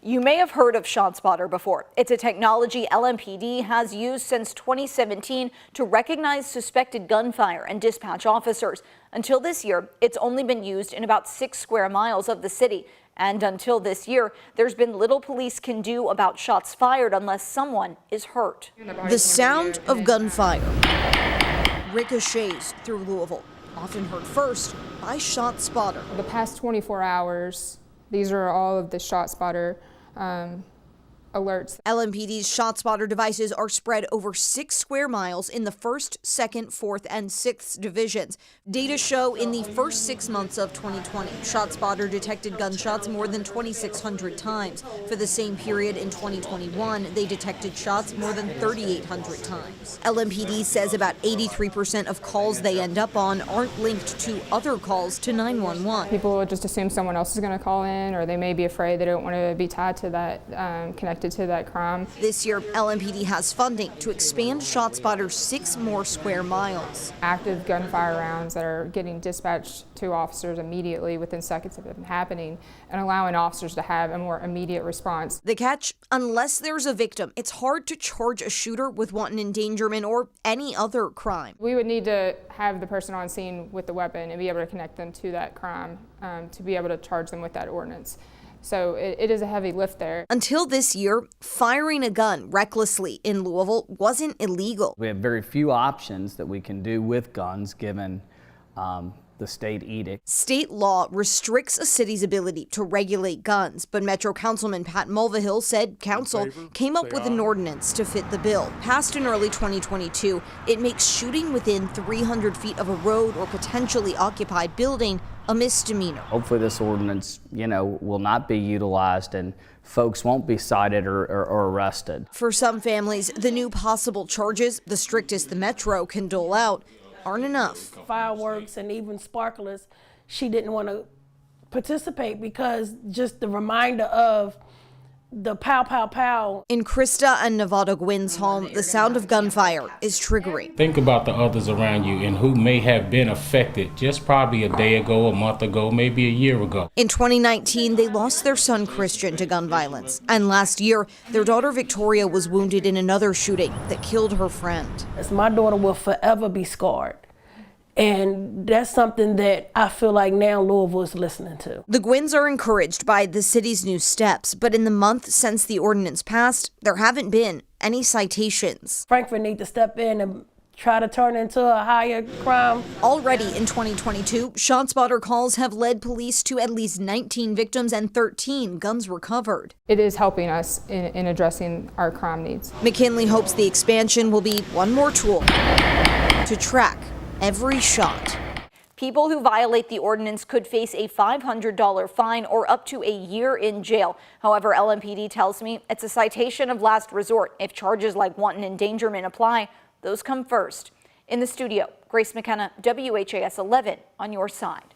You may have heard of ShotSpotter before. It's a technology LMPD has used since 2017 to recognize suspected gunfire and dispatch officers. Until this year, it's only been used in about 6 square miles of the city. And until this year, there's been little police can do about shots fired unless someone is hurt. The sound of gunfire ricochets through Louisville, often heard first by ShotSpotter. The past 24 hours, these are all of the ShotSpotter alerts. LMPD's ShotSpotter devices are spread over 6 square miles in the 1st, 2nd, 4th, and 6th divisions. Data show in the first 6 months of 2020, ShotSpotter detected gunshots more than 2,600 times. For the same period in 2021, they detected shots more than 3,800 times. LMPD says about 83% of calls they end up on aren't linked to other calls to 911. People will just assume someone else is going to call in, or they may be afraid they don't want to be tied to that, connected to that crime. This year, LMPD has funding to expand ShotSpotter 6 more square miles. Active gunfire rounds that are getting dispatched to officers immediately within seconds of them happening, and allowing officers to have a more immediate response. The catch, unless there's a victim, it's hard to charge a shooter with wanton endangerment or any other crime. We would need to have the person on scene with the weapon and be able to connect them to that crime to be able to charge them with that ordinance. So it is a heavy lift there. Until this year, firing a gun recklessly in Louisville wasn't illegal. We have very few options that we can do with guns given the state edict. State law restricts a city's ability to regulate guns, but Metro Councilman Pat Mulvihill said council came up with an ordinance to fit the bill. Passed in early 2022, it makes shooting within 300 feet of a road or potentially occupied building a misdemeanor. Hopefully this ordinance, will not be utilized and folks won't be cited or arrested. For some families, the new possible charges, the strictest the Metro can dole out, aren't enough. Fireworks and even sparklers, she didn't want to participate because just the reminder of the pow, pow, pow. In Krista and Nevada Gwynn's home, the sound of gunfire is triggering. Think about the others around you and who may have been affected just probably a day ago, a month ago, maybe a year ago. In 2019, they lost their son Christian to gun violence. And last year, their daughter Victoria was wounded in another shooting that killed her friend. My daughter will forever be scarred. And that's something that I feel like now Louisville is listening to. The Gwynns are encouraged by the city's new steps, but in the month since the ordinance passed, there haven't been any citations. Frankfurt needs to step in and try to turn into a higher crime. Already in 2022, ShotSpotter calls have led police to at least 19 victims and 13 guns recovered. It is helping us in addressing our crime needs. McKinley hopes the expansion will be one more tool to track every shot. People who violate the ordinance could face a $500 fine or up to a year in jail. However, LMPD tells me it's a citation of last resort. If charges like wanton endangerment apply, those come first. In the studio, Grace McKenna, WHAS 11 on your side.